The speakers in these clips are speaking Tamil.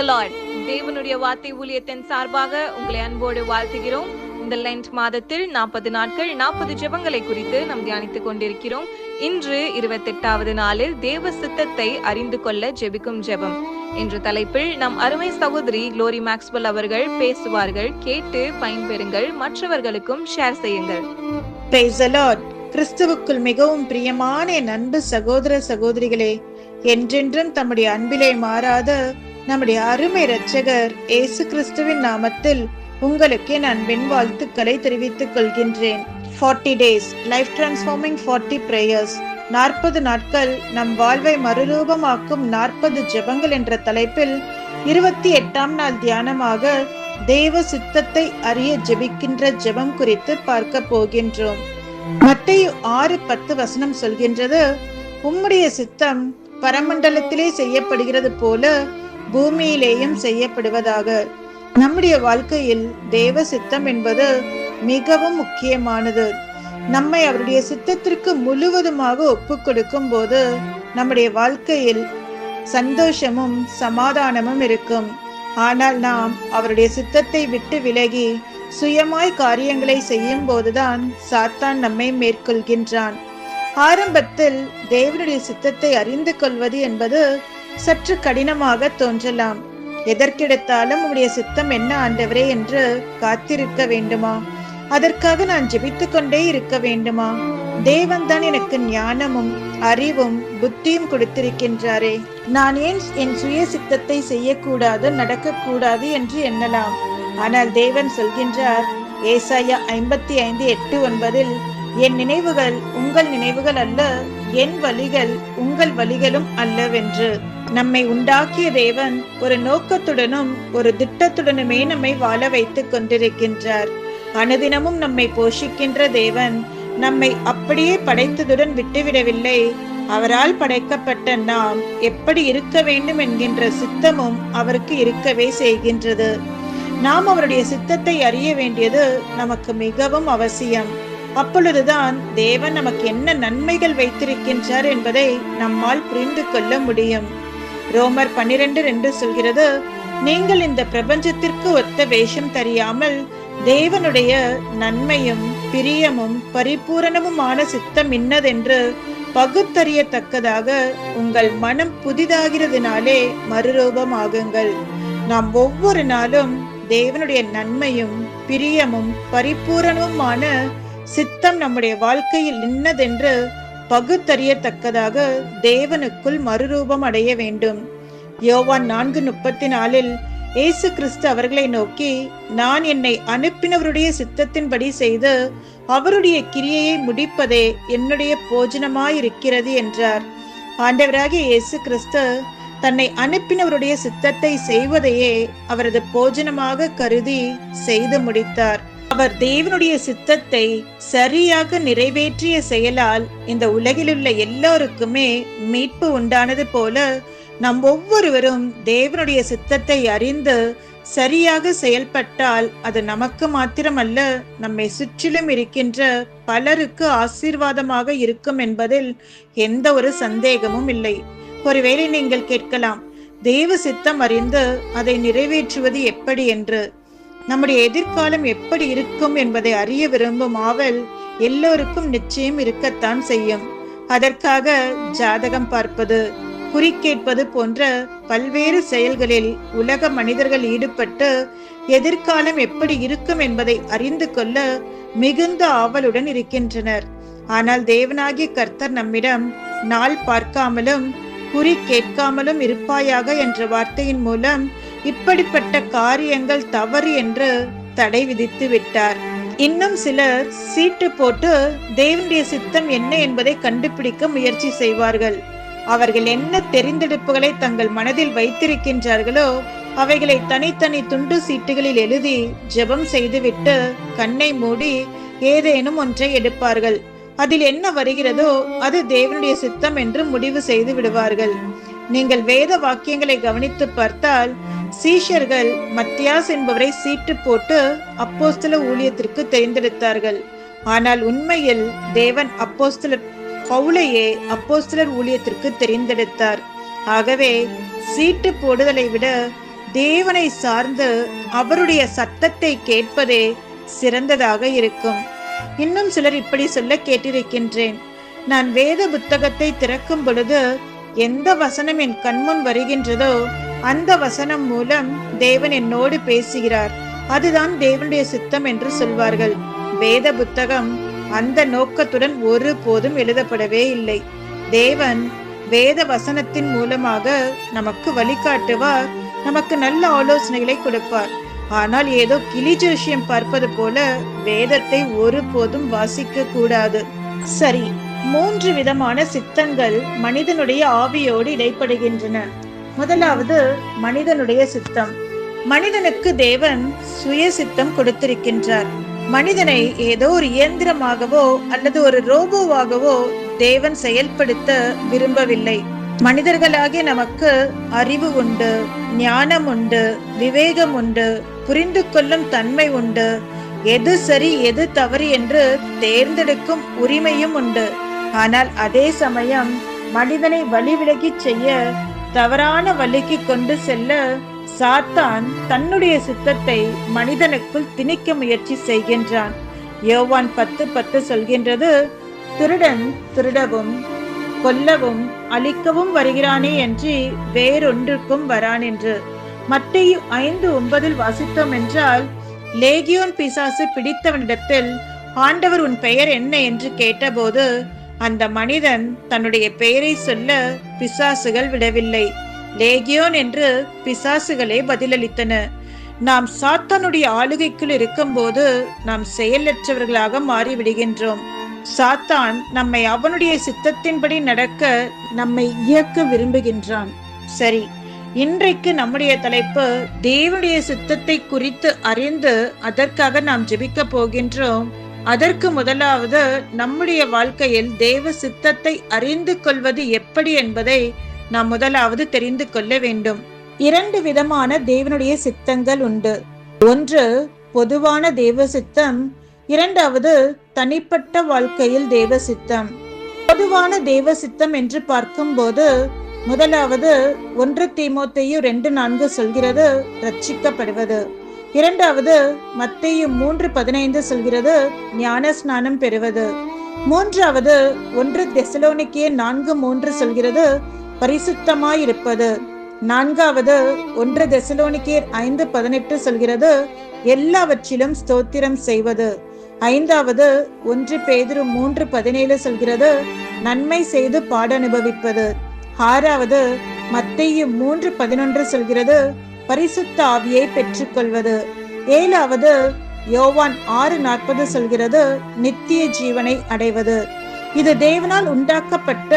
லார்ட். தேவனுடைய வார்த்தை ஊழியத்தின் சார்பாக உங்களை அன்போடு வாழ்த்துகிறோம். இந்த லென்ட் மாதத்தில் 40 நாட்கள் 40 ஜெபங்களை குறித்து நாம் தியானித்துக் கொண்டிருக்கிறோம். இன்று 28வது நாளில் தேவ சித்தத்தை அறிந்து கொள்ள ஜெபிக்கும் ஜெபம் என்ற தலைப்பில் நம் அருமை சகோதரி குளோரி மேக்ஸ்வெல் அவர்கள் பேசுவார்கள். கேட்டு பயன்பெறுங்கள், மற்றவர்களுக்கும் ஷேர் செய்யுங்கள். Praise the Lord. கிறிஸ்துவுக்குள் மிகவும் பிரியமான என் அன்பு சகோதர சகோதரிகளே, என்றென்றும் தம்முடைய அன்பிலே மாறாத நம்முடைய அருமை இரட்சகர் இயேசு கிறிஸ்துவின் நாமத்தில் உங்களுக்கு என் அன்பின் வாழ்த்துக்களை தெரிவித்துக் கொள்கின்றேன். 40 days லைஃப் டிரான்ஸ்ஃபார்மிங் 40 prayers, 40 நாட்கள் நம் வாழ்வை மறுரூபமாக்கும் 40 ஜெபங்கள் என்ற தலைப்பில் 28ஆம் நாள் தியானமாக தேவ சித்தத்தை அறிய ஜெபிக்கின்ற ஜெபம் குறித்து பார்க்க போகின்றோம். மத்தேயு 6:10 சொல்கின்றது, உம்முடைய சித்தம் பரமண்டலத்திலே செய்யப்படுகிறது போல பூமியிலேயும் செய்யப்படுவதாக. நம்முடைய வாழ்க்கையில் தேவ சித்தம் என்பது மிகவும் முக்கியமானது. நம்மை அவருடைய சித்தத்திற்கு முழுவதுமாக ஒப்பு கொடுக்கும் போது நம்முடைய வாழ்க்கையில் சந்தோஷமும் சமாதானமும் இருக்கும். ஆனால் நாம் அவருடைய சித்தத்தை விட்டு விலகி சுயமாய் காரியங்களை செய்யும் போதுதான் சாத்தான் நம்மை மேற்கொள்கின்றான். ஆரம்பத்தில் தேவனுடைய சித்தத்தை அறிந்து கொள்வது என்பது சற்று கடினமாக தோன்றலாம். எதற்கெடுத்தாலும் உம்முடைய சித்தம் என்ன ஆண்டவரே என்று காத்திருக்க வேண்டுமா? அதற்காக நான் ஜெபித்துக் கொண்டே இருக்க வேண்டுமா? தேவன் தான் எனக்கு ஞானமும் அறிவும் புத்தியும் கொடுத்திருக்கின்றாரே, நான் ஏன் என் சுய சித்தத்தை செய்யக்கூடாது, நடக்கக்கூடாது என்று எண்ணலாம். ஆனால் தேவன் சொல்கின்றார், ஏசாயா 55:8-9, என் நினைவுகள் உங்கள் நினைவுகள் அல்ல, என் வழிகள் உங்கள் வழிகளும் அல்லவென்று. நம்மை உண்டாக்கிய தேவன் ஒரு நோக்கத்துடனும் ஒரு திட்டத்துடனுமே நம்மை வாழ வைத்துக் கொண்டிருக்கின்றார். அனுதினமும் நம்மை போஷிக்கின்ற தேவன் நம்மை அப்படியே படைத்ததுடன் விட்டுவிடவில்லை. அவரால் படைக்கப்பட்ட நாம் எப்படி இருக்க வேண்டும் என்கின்ற சித்தமும் அவருக்கு இருக்கவே செய்கின்றது. நாம் அவருடைய சித்தத்தை அறிய வேண்டியது நமக்கு மிகவும் அவசியம். அப்பொழுதுதான் தேவன் நமக்கு என்ன நன்மைகள் வைத்திருக்கின்றார் என்பதை நம்மால் புரிந்து கொள்ள முடியும். ரோமர் 12:2 சொல்கிறது, நீங்கள் இந்த பிரபஞ்சத்திற்கு ஒத்த வேஷம் தெரியாமல் தேவனுடைய நன்மையும் பிரியமும் பரிபூரணமுமான சித்தம் இன்னதென்று பகுத்தறியத்தக்கதாக உங்கள் மனம் புதிதாகிறதுனாலே மறுரூபமாகுங்கள். நாம் ஒவ்வொரு நாளும் தேவனுடைய நன்மையும் பிரியமும் பரிபூரணமுமான சித்தம் நம்முடைய வாழ்க்கையில் இன்னதென்று பகுத்தறியத்தக்கதாக தேவனுக்குள் மறுரூபம் அடைய வேண்டும். யோவான் 4:34 இயேசு கிறிஸ்து அவர்களை நோக்கி, நான் என்னை அனுப்பினவருடைய சித்தத்தின்படி செய்து அவருடைய கிரியையை முடிப்பதே என்னுடைய போஜனமாயிருக்கிறது என்றார். ஆண்டவராகிய இயேசு கிறிஸ்து தன்னை அனுப்பினவருடைய சித்தத்தை செய்வதையே அவரது போஜனமாக கருதி செய்து முடித்தார். அவர் தேவனுடைய சித்தத்தை சரியாக நிறைவேற்றிய செயலால் இந்த உலகிலுள்ள எல்லோருக்குமே மீட்பு உண்டானது போல நம் ஒவ்வொருவரும் தேவனுடைய சித்தத்தை அறிந்து சரியாக செயல்பட்டால் அது நமக்கு மாத்திரமல்ல, நம்மை சுற்றிலும் இருக்கின்ற பலருக்கு ஆசீர்வாதமாக இருக்கும் என்பதில் எந்த ஒரு சந்தேகமும் இல்லை. ஒருவேளை நீங்கள் கேட்கலாம், தேவ சித்தம் அறிந்து அதை நிறைவேற்றுவது எப்படி என்று. நம்முடைய எதிர்காலம் எப்படி இருக்கும் என்பதை அறிய விரும்பும் ஆவல் எல்லோருக்கும் நிச்சயம் இருக்கத்தான் செய்யும். அதற்காக ஜாதகம் பார்ப்பது, குறிக்கேட்பது போன்ற பல்வேறு செயல்களில் உலக மனிதர்கள் ஈடுபட்டு எதிர்காலம் எப்படி இருக்கும் என்பதை அறிந்து கொள்ள மிகுந்த ஆவலுடன் இருக்கின்றனர். ஆனால் தேவனாகிய கர்த்தர் நம்மிடம் நாள் பார்க்காமலும் குறி கேட்காமலும் இருப்பாயாக என்ற வார்த்தையின் மூலம் இப்படிப்பட்ட காரியங்கள் தவறு என்று தடை விதித்து விட்டார். இன்னும் சிலர் சீட்டு போட்டு தேவனுடைய சித்தம் என்ன என்பதை கண்டுபிடிக்க முயற்சி செய்வார்கள். அவர்கள் என்ன தெரிந்தெடுப்புகளை தங்கள் மனதில் வைத்திருக்கின்றார்களோ அவைகளை தனித்தனி துண்டு சீட்டுகளில் எழுதி ஜெபம் செய்துவிட்டு கண்ணை மூடி ஏதேனும் ஒன்றை எடுப்பார்கள். அதில் என்ன வருகிறதோ அது தேவனுடைய சித்தம் என்று முடிவு செய்து விடுவார்கள். நீங்கள் வேத வாக்கியங்களை கவனித்து பார்த்தால் சீஷர்கள் மத்தியாஸ் என்பவரை சீட்டு போட்டு அப்போஸ்தல ஊழியத்திற்கு தேர்ந்தெடுத்தார்கள். ஆனால் உண்மையில் தேவன் அப்போஸ்தலர் பவுலையே அப்போஸ்தலர் ஊழியத்திற்கு தெரிந்தெடுத்தார். ஆகவே சீட்டு போடுதலை விட தேவனை சார்ந்து அவருடைய சத்தத்தை கேட்பதே சிறந்ததாக இருக்கும். இன்னும் சிலர் இப்படி சொல்ல கேட்டிருக்கின்றேன், நான் வேத புத்தகத்தை திறக்கும் பொழுது எந்த வசனம் என் கண்முன் வருகின்றதோ அந்த வசனம் மூலம் தேவன் என்னோடு பேசுகிறார், அதுதான் தேவனுடைய சித்தம் என்று சொல்வார்கள். வேத புத்தகம் அந்த நோக்கத்துடன் ஒருபோதும் எழுதப்படவே இல்லை. தேவன் வேத வசனத்தின் மூலமாக நமக்கு வழிகாட்டுவார், நமக்கு நல்ல ஆலோசனைகளை கொடுப்பார். ஆனால் ஏதோ கிளி ஜோசியம் பார்ப்பது போல வேதத்தை ஒருபோதும் வாசிக்க கூடாது. சரி, 3 விதமான சித்தங்கள் மனிதனுடைய ஆவியோடு இடைப்படுகின்றன. முதலாவது மனிதனுடைய சித்தம். மனிதனுக்கு தேவன் சுய சித்தம் கொடுத்திருக்கின்றார். மனிதனை ஏதோ ஒரு இயந்திரமாகவோ அல்லது ஒரு ரோபோவாகவோ தேவன் செயல்படுத்த விரும்பவில்லை. மனிதர்களாகிய நமக்கு அறிவு உண்டு, ஞானம் உண்டு, விவேகம் உண்டு, புரிந்து கொள்ளும் தன்மை உண்டு, எது சரி எது தவறு என்று தேர்ந்தெடுக்கும் உரிமையும் உண்டு. ஆனால் அதே சமயம் மனிதனை வழிவிலகி செய்ய, தவறான வழிக்கு கொண்டு செல்ல சாத்தான் தன்னுடைய சித்தத்தை மனிதனுக்குள் திணிக்க முயற்சி செய்கின்றான். யோவான் 10:10 சொல்கின்றது, திருடன் திருடவும் கொல்லவும் அழிக்கவும் வருகிறானே என்று வேறொன்றுக்கும் வரான் என்று. மத்தேயு 5:9 வாசித்தோம் என்றால், லேகியோன் பிசாசு பிடித்தவனிடத்தில் ஆண்டவர் உன் பெயர் என்ன என்று கேட்டபோது அந்த மனிதன் தன்னுடைய பெயரை சொல்ல பிசாசுகள் விடவில்லை. லேகியோன் என்று பிசாசுகளே பதிலளித்தன. நாம் சாத்தானுடைய ஆளுகைக்குள் இருக்கும்போது நாம் செயலற்றவர்களாக மாறிவிடுகின்றோம். சாத்தான் நம்மை அவனுடைய சித்தத்தின்படி நடக்க நம்மை இயக்க விரும்புகின்றான். சரி, இன்றைக்கு நம்முடைய தலைப்பு தேவனுடைய சித்தத்தை குறித்து அறிந்து அதற்காக நாம் ஜெபிக்க போகின்றோம். அதற்கு முதலாவது நம்முடைய வாழ்க்கையில் தேவ சித்தத்தை அறிந்து கொள்வது எப்படி என்பதை நாம் முதலாவது தெரிந்து கொள்ள வேண்டும். 2 விதமான தேவனுடைய சித்தங்கள் உண்டு. ஒன்று பொதுவான தேவ சித்தம், இரண்டாவது தனிப்பட்ட வாழ்க்கையில் தேவ சித்தம். பொதுவான தேவ சித்தம் என்று பார்க்கும்போது முதலாவது 1 தீமோத்தேயு 2:4 சொல்கிறது ரட்சிக்கப்படுவது. இரண்டாவது மத்தேயு 3:15 சொல்கிறது ஞான ஸ்நானம் பெறுவது. மூன்றாவது 1 தெசலோனிக்கேயர் 4:3 சொல்கிறது பரிசுத்தமாயிருப்பது. நான்காவது 1 தெசலோனிக்கேயர் 5:18 சொல்கிறது எல்லாவற்றிலும் ஸ்தோத்திரம் செய்வது. ஐந்தாவது 1 பேதுரு 3:17 சொல்கிறது நன்மை செய்து பாட அனுபவிப்பது. ஆறாவது மத்தேயு 3:11 சொல்கிறது பரிசுத்த ஆவியை பெற்றுக்கொள்வது. ஏழாவது யோவான் 6:40 சொல்கிறது நித்திய ஜீவனை அடைவது. இது தேவனால் உண்டாக்கப்பட்ட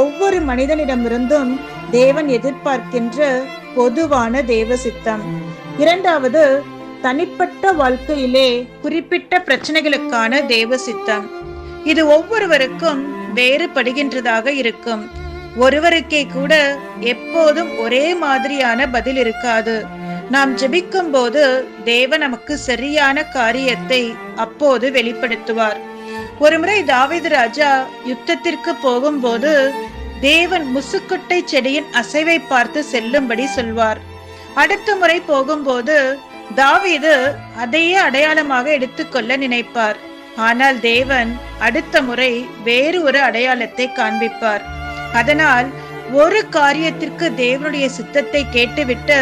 ஒவ்வொரு மனிதனிடமிருந்தும் தேவன் எதிர்பார்க்கின்ற பொதுவான தேவ சித்தம். இரண்டாவது தனிப்பட்ட வாழ்க்கையிலே குறிப்பிட்ட பிரச்சனைகளுக்கான தேவ சித்தம். இது ஒவ்வொருவருக்கும் வேறுபடுகின்றதாக இருக்கும். ஒருவருக்கே கூட எப்போதும் ஒரே மாதிரியான பதில் இருக்காது. நாம் ஜெபிக்கும் போது தேவன் நமக்கு சரியான காரியத்தை அப்போது வெளிப்படுத்துவார். ஒருமுறை தாவீது ராஜா யுத்தத்திற்கு போகும்போது தேவன் முசுக்குட்டை செடியின் அசைவை பார்த்து செல்லும்படி சொல்வார். அடுத்த முறை போகும்போது தாவீது அதையே அடையாளமாக எடுத்துக்கொள்ள நினைப்பார். ஆனால் தேவன் அடுத்த முறை வேறு ஒரு அடையாளத்தை காண்பிப்பார். அதனால் ஒரு காரியத்திற்கு தேவனுடைய சித்தத்தை கேட்டுவிட்டு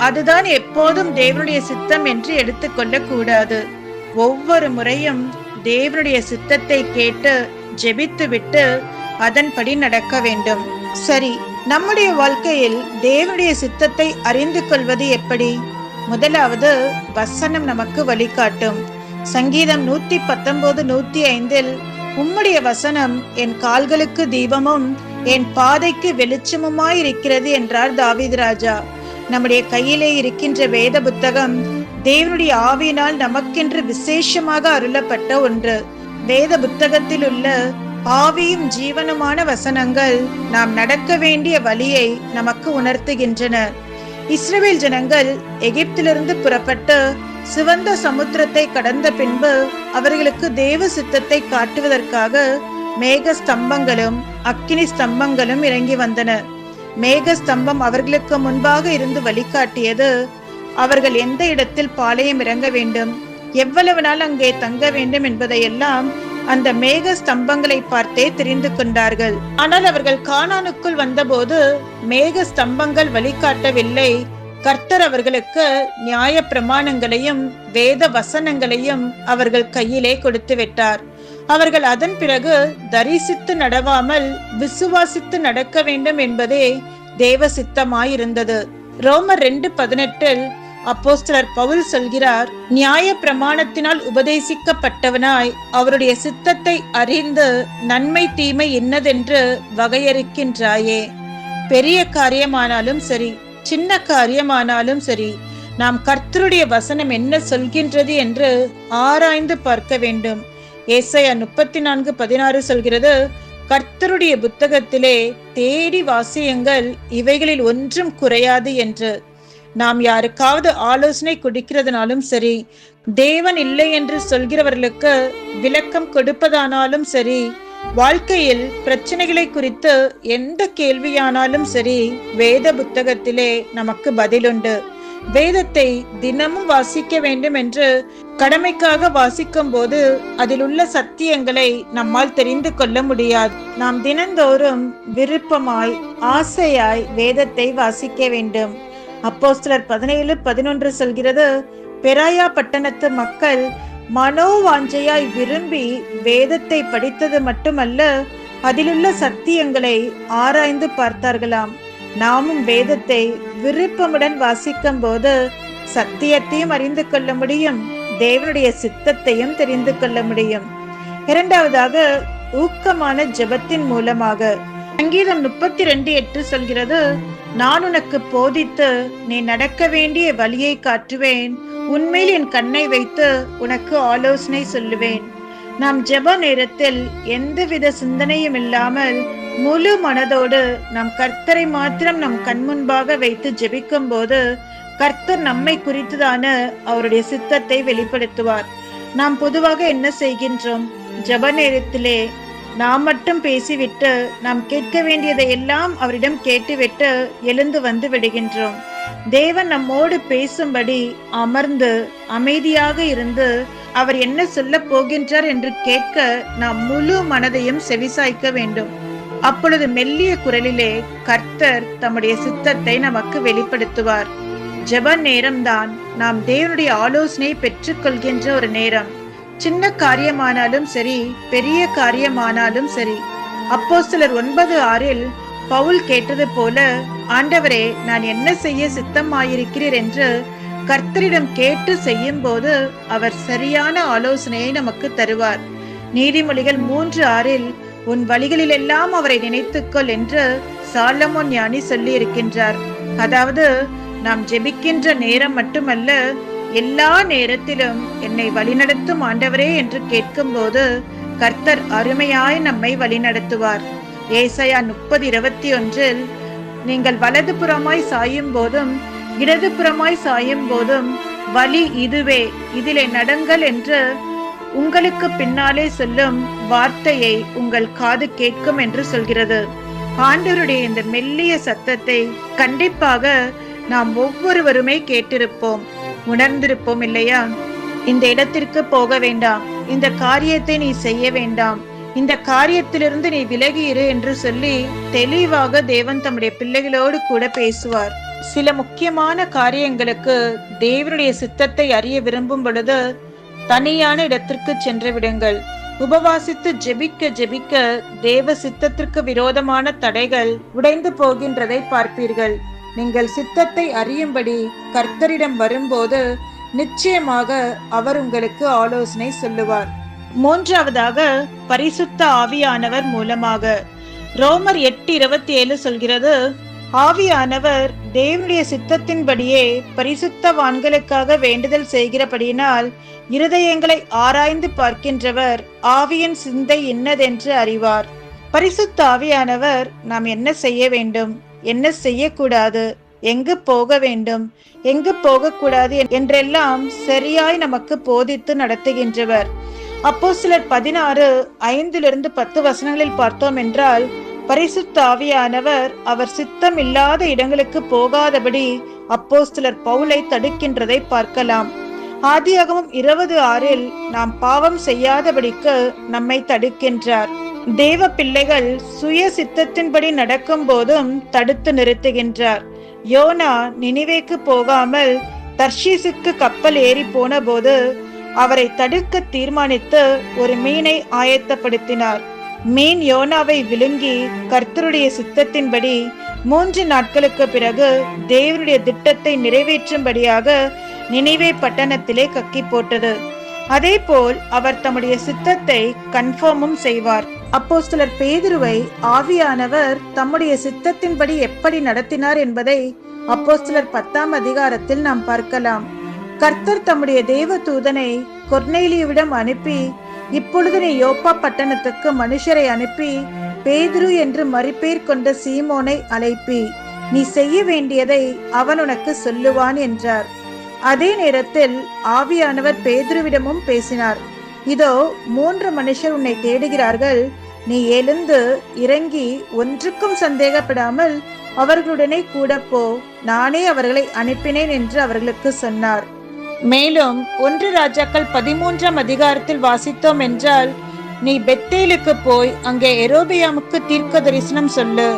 அதுதான் எப்போதும் தேவனுடைய சித்தம் என்று எடுத்துக்கொள்ள கூடாது. ஒவ்வொரு முறையும் தேவனுடைய சித்தத்தை கேட்டு ஜெபித்து விட்டு அதன்படி நடக்க வேண்டும். சரி, நம்முடைய வாழ்க்கையில் தேவனுடைய சித்தத்தை அறிந்து கொள்வது எப்படி? முதலாவது வசனம் நமக்கு வழிகாட்டும். சங்கீதம் 119:105 உம்முடைய வசனம் என் கால்களுக்கு தீபமும் என் பாதைக்கு வெளிச்சமுமாயிருக்கிறது என்றார் தாவீது ராஜா. நம்முடைய கையிலே இருக்கின்ற வேத புத்தகம் தேவனுடைய ஆவியினால் நமக்கென்று விசேஷமாக அருளப்பட்ட ஒன்று. வேத புத்தகத்தில் உள்ள ஆவியும் ஜீவனுமான வசனங்கள் நாம் நடக்க வேண்டிய வழியை நமக்கு உணர்த்துகின்றன. இஸ்ரவேல் ஜனங்கள் எகிப்திலிருந்து புறப்பட்டு சிவந்த சமுத்திரத்தை கடந்த பின்பு அவர்களுக்கு தேவ சித்தத்தை காட்டுவதற்காக மேக ஸ்தம்பங்களும் அக்கினி ஸ்தம்பங்களும் இறங்கி வந்தன. மேக ஸ்தம்பம் அவர்களுக்கு முன்பாக இருந்து வழிகாட்டியது. அவர்கள் எந்த இடத்தில் பாளையம் இறங்க வேண்டும், எவ்வளவு நாள் அங்கே தங்க வேண்டும் என்பதையெல்லாம் அந்த மேக ஸ்தம்பங்களை பார்த்தே தெரிந்து கொண்டார்கள். ஆனால் அவர்கள் கானானுக்குள் வந்தபோது மேக ஸ்தம்பங்கள் வழிகாட்டவில்லை. கர்த்தர் அவர்களுக்கு நியாய பிரமாணங்களையும் வேத வசனங்களையும் அவர்கள் கையிலே கொடுத்து விட்டார். அவர்கள் அதன் பிறகு தரிசித்து நடவாமல் விசுவாசித்து நடக்க வேண்டும் என்பதே தேவ சித்தமாயிருந்தது. ரோமர் 2:18 அப்போஸ்தலர் பவுல் சொல்கிறார், நியாய பிரமாணத்தினால் உபதேசிக்கப்பட்டவனாய் அவருடைய சித்தத்தை அறிந்து நன்மை தீமை என்னதென்று வகையறுக்கின்றாயே. பெரிய காரியமானாலும் சரி, சின்ன காரியமானாலும் சரி, நாம் கர்த்தருடைய வசனம் என்ன சொல்கின்றது என்று ஆராய்ந்து பார்க்க வேண்டும். ஏசாயா 34:16 சொல்கிறது, கர்த்தருடைய புத்தகத்திலே தேடி வாசியுங்கள், இவைகளில் ஒன்றும் குறையாது என்று. நாம் யாருக்காவது ஆலோசனை கொடுக்கிறதுனாலும் சரி, தேவன் இல்லை என்று சொல்கிறவர்களுக்கு விளக்கம் கொடுப்பதானாலும் சரி, வாழ்க்கையில் பிரச்சனைகளை குறித்து எந்த கேள்வியானாலும் சரி, வேத புத்தகத்திலே நமக்கு பதிலுண்டு. வேதத்தை தினமும் வாசிக்க வேண்டும் என்று கடமைக்காக வாசிக்கும் போது அதில் உள்ள சத்தியங்களை நம்மால் தெரிந்து கொள்ள முடியாது. நாம் தினந்தோறும் விருப்பமாய் ஆசையாய் வேதத்தை வாசிக்க வேண்டும். அப்போஸ்தலர் 17:11 சொல்கிறது, பெராயா பட்டணத்து மக்கள் மனோவாஞ்சையாய் விரும்பி வேதத்தை படித்தது மட்டுமல்ல, அதிலுள்ள சத்தியங்களை ஆராய்ந்து பார்த்தார்களாம். நாமும் வேதத்தை விருப்பமுடன் வாசிக்கும் போது சத்தியத்தையும் அறிந்து கொள்ள முடியும், தேவனுடைய சித்தத்தையும் தெரிந்து கொள்ள முடியும். இரண்டாவதாக, ஊக்கமான ஜெபத்தின் மூலமாக. சங்கீதம் 32:8 சொல்கிறது, நான் உனக்கு போதித்து நீ நடக்க வேண்டிய வழியை காட்டுவேன், உன்மேல் என் கண்ணை வைத்து உனக்கு ஆலோசனை சொல்லுவேன். நாம் ஜெப நேரத்தில் எந்தவித சிந்தனையும் இல்லாமல் முழு மனதோடு நம் கர்த்தரை மாத்திரம் நம் கண் முன்பாக வைத்து ஜெபிக்கும் போது கர்த்தர் நம்மை குறித்துதான அவருடைய சித்தத்தை வெளிப்படுத்துவார். நாம் பொதுவாக என்ன செய்கின்றோம்? ஜெப நேரத்திலே நாம் மட்டும் பேசிவிட்டு நாம் கேட்க வேண்டியதை எல்லாம் அவரிடம் கேட்டுவிட்டு எழுந்து வந்து விடுகின்றோம். தேவன் நம்மோடு பேசும்படி அமர்ந்து அமைதியாக இருந்து அவர் என்ன சொல்ல போகின்றார் என்று கேட்க நாம் முழு மனதையும் செவிசாய்க்க வேண்டும். அப்பொழுது மெல்லிய குரலிலே கர்த்தர் தம்முடைய சித்தத்தை நமக்கு வெளிப்படுத்துவார். ஜெப நேரம்தான் நாம் தேவனுடைய ஆலோசனை பெற்றுக் கொள்கின்ற ஒரு நேரம். சின்ன காரியமானாலும் சரி, பெரிய காரியமானாலும் சரி. அப்போஸ்தலர் 9:6 பவுல் கேட்டது போல, ஆண்டவரே, நான் என்ன செய்ய சித்தமாயிருக்கிறீர் என்று கர்த்தரிடம் கேட்டு செய்யும் போது அவர் சரியான ஆலோசனையை நமக்கு தருவார். நீதிமொழிகள் 3:6 உன் வழிகளில் எல்லாம் அவரை நினைத்துக்கொள் என்று சாலமோன் ஞானி சொல்லி இருக்கின்றார். அதாவது நாம் ஜெபிக்கின்ற நேரம் மட்டுமல்ல, எல்லா நேரத்திலும் என்னை வழிநடத்தும் ஆண்டவரே என்று கேட்கும் போது கர்த்தர் அருமையாய் நம்மை வழிநடத்துவார். ஏசாயா 30:21 நீங்கள் வலது புறமாய் சாயும் போதும் இடது புறமாய் சாயும் போதும் வழி இதுவே, இதிலே நடங்கள் என்று உங்களுக்கு பின்னாலே சொல்லும் வார்த்தையை உங்கள் காது கேட்கும் என்று சொல்கிறது. ஆண்டவருடைய இந்த மெல்லிய சத்தத்தை கண்டிப்பாக நாம் ஒவ்வொருவருமே கேட்டிருப்போம், உணர்ந்திருப்போம் இல்லையா? இந்த இடத்திற்கு போக வேண்டாம், இந்த காரியத்தை நீ செய்ய வேண்டாம், இந்த காரியத்திலிருந்து நீ விலகியிரு என்று சொல்லி தெளிவாக தேவன் தம்முடைய பிள்ளைகளோடு கூட பேசுவார். சில முக்கியமான காரியங்களுக்கு தேவனுடைய சித்தத்தை அறிய விரும்பும் பொழுது தனியான இடத்திற்கு சென்று விடுங்கள். உபவாசித்து ஜெபிக்க ஜெபிக்க தேவ சித்தத்திற்கு விரோதமான தடைகள் உடைந்து போகின்றதை பார்ப்பீர்கள். நீங்கள் சித்தத்தை அறியும்படி கர்த்தரிடம் வரும்போது நிச்சயமாக அவர் உங்களுக்கு ஆலோசனை சொல்லுவார். மூன்றாவதாக, பரிசுத்த ஆவியானவர் மூலமாக. ரோமர் 8:27 சொல்கிறது, ஆவியானவர் தேவனுடைய சித்தத்தின்படியே பரிசுத்தவான்களுக்காக வேண்டுதல் செய்கிறபடியினால் இருதயங்களை ஆராய்ந்து பார்க்கின்றவர் ஆவியின் சிந்தை என்னதென்று அறிவார். பரிசுத்த ஆவியானவர் நாம் என்ன செய்ய வேண்டும், என்ன செய்யக்கூடாது, எங்கு போக வேண்டும், எங்கு போகக்கூடாது என்றெல்லாம் சரியாய் நமக்கு போதித்து நடத்துகின்றவர். அப்போஸ்தலர் 16:5-10 வசனங்களில் பார்த்தோம் என்றால், பரிசுத்த ஆவியானவர் அவர் சித்தம் இல்லாத இடங்களுக்கு போகாதபடி அப்போஸ்தலர் பவுலை தடுக்கின்றதை பார்க்கலாம். ஆதியாகமம் 20:6 நாம் பாவம் செய்யாதபடிக்கு நம்மை தடுக்கின்றார். தேவ பிள்ளைகள் சுய சித்தத்தின்படி நடக்கும் போதும் தடுத்து நிறுத்துகின்றார். யோனா நினிவேக்கு போகாமல் தர்ஷீசுக்கு கப்பல் ஏறி போன போது அவரை தடுக்க தீர்மானித்து ஒரு மீனை ஆயத்தப்படுத்தினார். மீன் யோனாவை விழுங்கி கர்த்தருடைய சித்தத்தின்படி 3 நாட்களுக்கு பிறகு தேவனுடைய திட்டத்தை நிறைவேற்றும்படியாக நினிவே பட்டணத்திலே கக்கி போட்டது. அதே போல் அவர் தம்முடைய சித்தத்தை கன்ஃபார்மும் செய்வார். அப்போஸ்தலர் பேதுருவை ஆவியானவர் தம்முடைய சித்தத்தின்படி எப்படி நடத்தினார் என்பதை அப்போஸ்தலர் 10ஆம் அதிகாரத்தில் நாம் பார்க்கலாம். கர்த்தர் தம்முடைய தேவ தூதனை கொர்நேலியுவிடம் அனுப்பி, இப்பொழுது நீ யோப்பா பட்டணத்துக்கு மனுஷரை அனுப்பி பேதுரு என்று மறுபேர் கொண்ட சீமோனை அழைப்பி, நீ செய்ய வேண்டியதை அவன் உனக்கு சொல்லுவான் என்றார். அதே நேரத்தில் ஆவியானவர் பேதுருவிடமும் பேசினார். இதோ 3 மனுஷர் உன்னை தேடுகிறார்கள், நீ எழுந்து இறங்கி ஒன்றுக்கும் சந்தேகப்படாமல் அவர்களுடனே கூட போ, நானே அவர்களை அனுப்பினேன் என்று அவர்களுக்கு சொன்னார். மேலும் 1 ராஜாக்கள் 13ஆம் அதிகாரத்தில் வாசித்தோம் என்றால், நீ பெத்தேலுக்கு போய் அங்கே எரோபியாமுக்கு தீர்க்க தரிசனம் சொல்லு,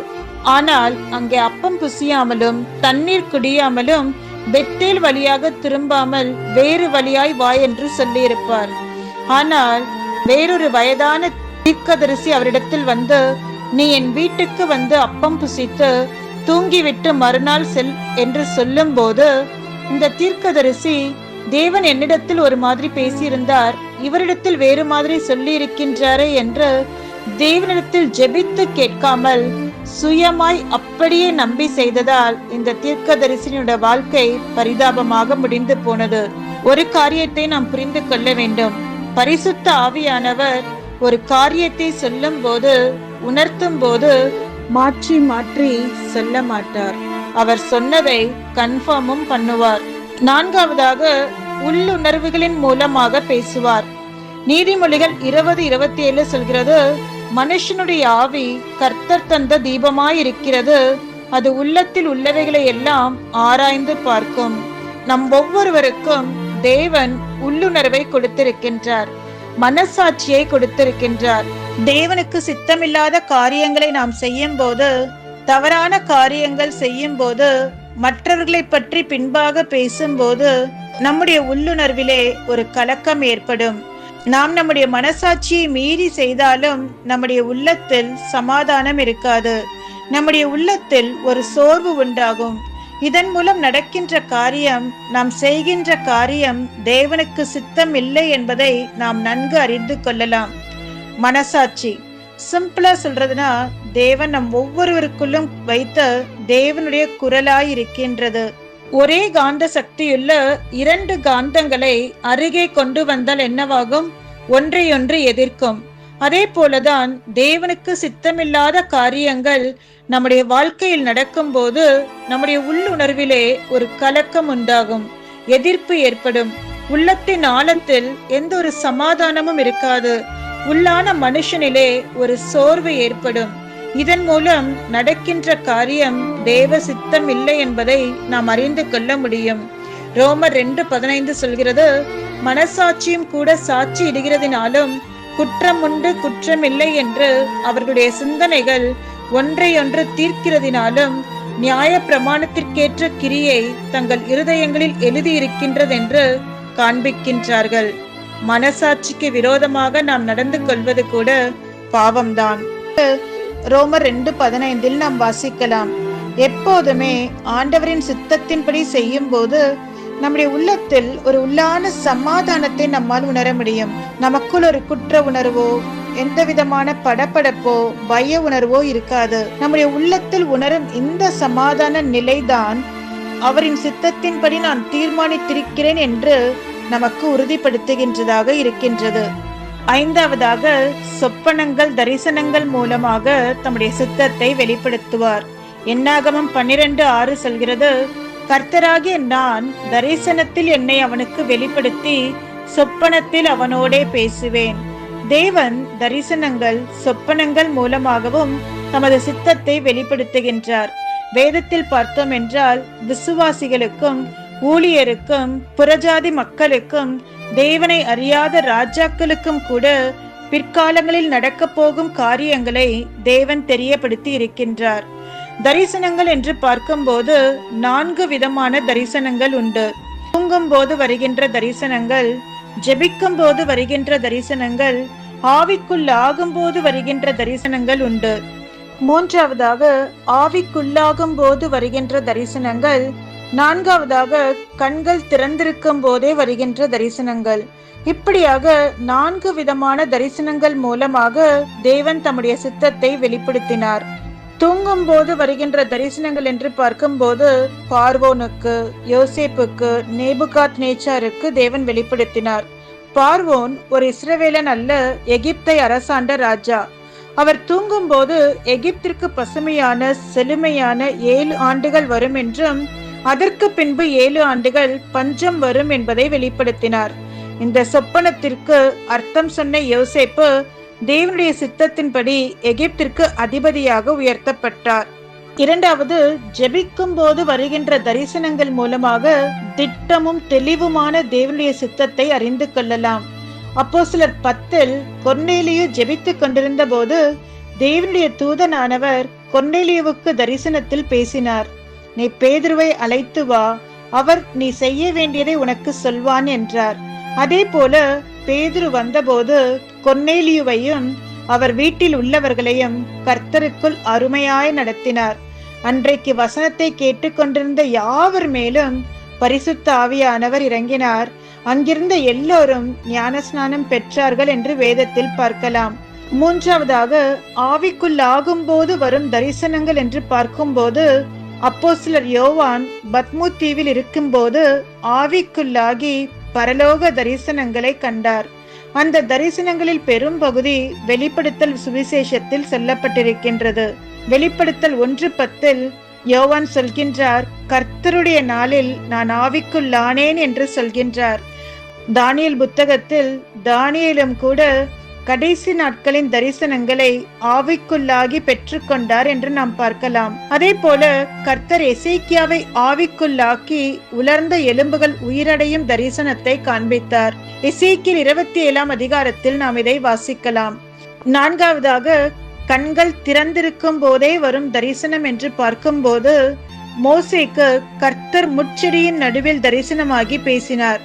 ஆனால் அங்கே அப்பம் புசியாமலும் தண்ணீர் குடியாமலும் பெத்தேல் வழியாக திரும்பாமல் வேறு வழியாய் வா என்று சொல்லியிருப்பார். ஆனால் வேறொரு வயதான தீர்க்கதரிசி அவரிடத்தில் வந்து, நீ என் வீட்டுக்கு வந்து அப்பம் புசித்து தூங்கிவிட்டு மறுநாள் செல் என்று சொல்லும் போது, இந்த தீர்க்கதரிசி தேவன் என்னிடத்தில் ஒரு மாதிரி பேசியிருந்தார், இவரிடத்தில் வேறு மாதிரி சொல்லி இருக்கின்றாரே என்று தேவனிடத்தில் ஜெபித்து கேட்காமல் சுயமாய் அப்படியே நம்பி செய்ததால் இந்த தீர்க்கதரிசியினுடைய வாழ்க்கை பரிதாபமாக முடிந்து போனது. ஒரு காரியத்தை நாம் புரிந்து கொள்ள வேண்டும். பரிசுத்த ஆவியானவர் ஒரு காரியத்தை சொல்லும் போது, உணர்த்தும் போது மாற்றி மாற்றி சொல்ல மாட்டார். அவர் சொன்னதை கன்ஃபார்மும் பண்ணுவார். 4வதாக உள்ளுணர்வுகளின் மூலமாக பேசுவார். நீதிமொழிகள் 20:27 சொல்கிறது, மனுஷனுடைய ஆவி கர்த்தர் தந்த தீபமாயிருக்கிறது, அது உள்ளத்தில் உள்ளவைகளை எல்லாம் ஆராய்ந்து பார்க்கும். நம் ஒவ்வொருவருக்கும் தேவன் உள்ளுணர்வை கொடுத்திருக்கின்றார், மனசாட்சியை கொடுத்திருக்கின்றார். தேவனுக்கு சித்தமில்லாத காரியங்களை நாம் செய்யும் போது, தவறான காரியங்கள் செய்யும் போது, மற்றவர்களை பற்றி பின்பாக பேசும்போது நம்முடைய உள்ளுணர்விலே ஒரு கலக்கம் ஏற்படும். நாம் நம்முடைய மனசாட்சியை மீறி செய்தாலும் நம்முடைய உள்ளத்தில் சமாதானம் இருக்காது. நம்முடைய உள்ளத்தில் ஒரு சோர்வு உண்டாகும். இதன் மூலம் நடக்கின்ற காரியம், நாம் செய்கின்ற காரியம் தேவனுக்கு சித்தம் இல்லை என்பதை நாம் நன்கு அறிந்து கொள்ளலாம். மனசாட்சி சிம்பிளா சொல்றதுன்னா, தேவன் நம் ஒவ்வொருவருக்குள்ளும் வைத்த தேவனுடைய குரலாய் இருக்கின்றது. ஒரே காந்த சக்தியுள்ள 2 காந்தங்களை அருகே கொண்டு வந்தால் என்னவாகும்? ஒன்றையொன்று எதிர்க்கும். அதே போலதான் தேவனுக்கு சித்தமில்லாத காரியங்கள் நம்முடைய வாழ்க்கையில் நடக்கும் போது நம்முடைய உள்ளுணர்விலே ஒரு கலக்கம் உண்டாகும், எதிர்ப்பு ஏற்படும். உள்ளத்தின் ஆழத்தில் எந்த ஒரு சமாதானமும் இருக்காது. உள்ளான மனுஷனிலே ஒரு சோர்வு ஏற்படும். இதன் மூலம் நடக்கின்ற காரியம் தேவ சித்தம் இல்லை என்பதை நாம் அறிந்து கொள்ள முடியும். ரோமர் 2:15 சொல்கிறது, மனசாட்சியும் கூட சாட்சி இடுகிறதினாலும் குற்றம் உண்டு குற்றம் இல்லை என்று அவர்களுடைய சிந்தனைகள் ஒன்றையொன்று தீர்க்கிறதினாலும் நியாய பிரமாணத்திற்கேற்ற கிரியை தங்கள் இருதயங்களில் எழுதியிருக்கின்றது என்று காண்பிக்கின்றார்கள். மனசாட்சிக்கு விரோதமாக நாம் நடந்து கொள்வது கூட பாவம்தான். ரோமர் 2:15 நாம் வாசிக்கலாம், எப்போதுமே ஆண்டவரின் சித்தத்தின்படி செய்யும் போது நம்முடைய உள்ளத்தில் ஒரு உள்ளான சமாதானத்தை நம்மால் உணர முடியும். நமக்குள் ஒரு குற்ற உணர்வோ எந்த விதமான படபடப்போ பய உணர்வோ இருக்காது. நம்முடைய உள்ளத்தில் உணரும் இந்த சமாதான நிலைதான் அவரின் சித்தத்தின்படி நான் தீர்மானித்திருக்கிறேன் என்று நமக்கு உறுதிப்படுத்துகின்றதாக இருக்கின்றது. 5வதாக சொப்பனங்கள் தரிசனங்கள் மூலமாக தம்முடைய சித்தத்தை வெளிப்படுத்துவார். என்னாகமம் 12:6 சொல்கிறது, கர்த்தராகிய நான் தரிசனத்தில் என்னை அவனுக்கு வெளிப்படுத்தி சொப்பனத்தில் அவனோடே பேசுவேன். தேவன் தரிசனங்கள் சொப்பனங்கள் மூலமாகவும் தமது சித்தத்தை வெளிப்படுத்துகின்றார். வேதத்தில் பார்த்தோம் என்றால் விசுவாசிகளுக்கும் ஊழியருக்கும் புறஜாதி மக்களுக்கும் தேவனை அறியாத ராஜாக்களுக்கும் கூட பிற்காலங்களில் நடக்க போகும் காரியங்களை தேவன் தெரியப்படுத்தி இருக்கின்றார். தரிசனங்கள் என்று பார்க்கும்போது 4 விதமான தரிசனங்கள் உண்டு. தூங்கும் போது வருகின்ற தரிசனங்கள், ஜெபிக்கும் போது வருகின்ற தரிசனங்கள், ஆவிக்குள்ளாகும் போது வருகின்ற தரிசனங்கள் உண்டு. மூன்றாவதாக ஆவிக்குள்ளாகும் போது வருகின்ற தரிசனங்கள், நான்காவதாக கண்கள் திறந்திருக்கும் போதே வருகின்ற தரிசனங்கள். இப்படியாக 4 விதமான தரிசனங்கள் மூலமாக தேவன் தம்முடைய சித்தத்தை வெளிப்படுத்தினார். தூங்கும் போது வருகின்ற தரிசனங்கள் என்று பார்க்கும்போது பார்வோனுக்கு, யோசேப்புக்கு, நேபுகாத் நேச்சாருக்கு தேவன் வெளிப்படுத்தினார். பார்வோன் ஒரு இஸ்ரவேலன் அல்ல, எகிப்தை அரசாண்ட ராஜா. அவர் தூங்கும் போது எகிப்திற்கு பசுமையான செழுமையான 7 ஆண்டுகள் வரும் என்றும் அதற்கு பின்பு 7 ஆண்டுகள் பஞ்சம் வரும் என்பதை வெளிப்படுத்தினார். இந்த சொப்பனத்திற்கு அர்த்தம் சொன்ன யோசேப்பு தேவனுடைய சித்தத்தின்படி எகிப்திற்கு அதிபதியாக உயர்த்தப்பட்டார். இரண்டாவது, ஜெபிக்கும் போது வருகின்ற தரிசனங்கள் மூலமாக திட்டமும் தெளிவுமான தேவனுடைய சித்தத்தை அறிந்து கொள்ளலாம். அப்போஸ்தலர் 10 கொர்நேலியு ஜெபித்துக் கொண்டிருந்த போது தேவனுடைய தூதனானவர் கொர்நேலியுவுக்கு தரிசனத்தில் பேசினார். நீ பேதுருவை அழைத்து வா, அவர் நீ செய்ய வேண்டியதை உனக்கு சொல்வான் என்றார். அதே போல பேதுரு வந்தபோது கொர்நேலியுவையும் அவர் வீட்டில் உள்ளவர்களையும் கர்த்தருக்குள் அருமையாய் நடத்தினார். அன்றைக்கு வசனத்தை கேட்டுக்கொண்டிருந்த யாவர் மேலும் பரிசுத்த ஆவியானவர் இறங்கினார். அங்கிருந்த எல்லோரும் ஞானஸ்நானம் பெற்றார்கள் என்று வேதத்தில் பார்க்கலாம். மூன்றாவதாக ஆவிக்குள்ளாகும் போது வரும் தரிசனங்கள் என்று பார்க்கும்போது அப்போஸ்தலர் யோவான் பத்மு தீவில் இருக்கும்போது ஆவிக்குள்ளாகி பரலோக தரிசனங்களை கண்டார். அந்த தரிசனங்களில் பெரும் பகுதி வெளிப்படுத்தல் சுவிசேஷத்தில் சொல்லப்பட்டிருக்கின்றது. வெளிப்படுத்தல் 1:10 யோவான் சொல்கின்றார், கர்த்தருடைய நாளில் நான் ஆவிக்குள்ளானேன் என்று சொல்கின்றார். தானியேல் புத்தகத்தில் தானியேலும் கூட கடைசி நாட்களின் தரிசனங்களை ஆவிக்குள்ளாகி பெற்றுக்கொண்டார் என்று நாம் பார்க்கலாம். அதே போல கர்த்தர் எசேக்கியாவை ஆவிக்குள்ளாக்கி உலர்ந்த எலும்புகள் உயிரடையும் தரிசனத்தை காண்பித்தார். எசேக்கியேல் 27 அதிகாரத்தில் நாம் இதை வாசிக்கலாம். நான்காவதாக கண்கள் திறந்திருக்கும் போதே வரும் தரிசனம் என்று பார்க்கும்போது மோசேக்கு கர்த்தர் முட்செடியின் நடுவில் தரிசனமாகி பேசினார்.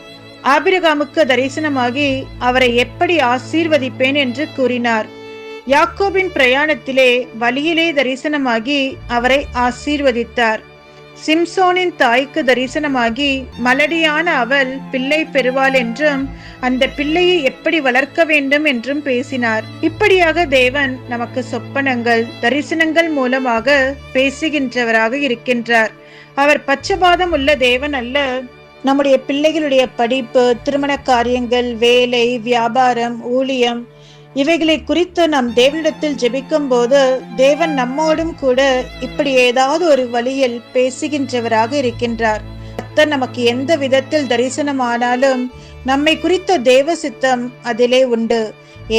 ஆபிரகாமுக்கு தரிசனமாகி அவரை எப்படி ஆசீர்வதிப்பேன் என்று கூறினார். யாக்கோபின் பிரயாணத்திலே வழியிலே தரிசனமாகி அவரை ஆசீர்வதித்தார். சிம்சோனின் தாய்க்கு தரிசனமாகி மலடியான அவள் பிள்ளை பெறுவாள் என்றும் அந்த பிள்ளையை எப்படி வளர்க்க வேண்டும் என்றும் பேசினார். இப்படியாக தேவன் நமக்கு சொப்பனங்கள், தரிசனங்கள் மூலமாக பேசுகின்றவராக இருக்கின்றார். அவர் பட்சபாதம் உள்ள தேவன் அல்ல. நம்முடைய பிள்ளைகளுடைய படிப்பு, திருமண காரியங்கள், வேலை, வியாபாரம், ஊழியம் இவைகளை குறித்து நாம் தேவனிடத்தில் ஜெபிக்கும் போது தேவன் நம்மோடும் கூட இப்படி ஏதாவது ஒரு வழியில் பேசுகின்றவராக இருக்கின்றார். கர்த்தர் நமக்கு எந்த விதத்தில் தரிசனமானாலும் நம்மை குறித்த தேவ சித்தம் அதிலே உண்டு.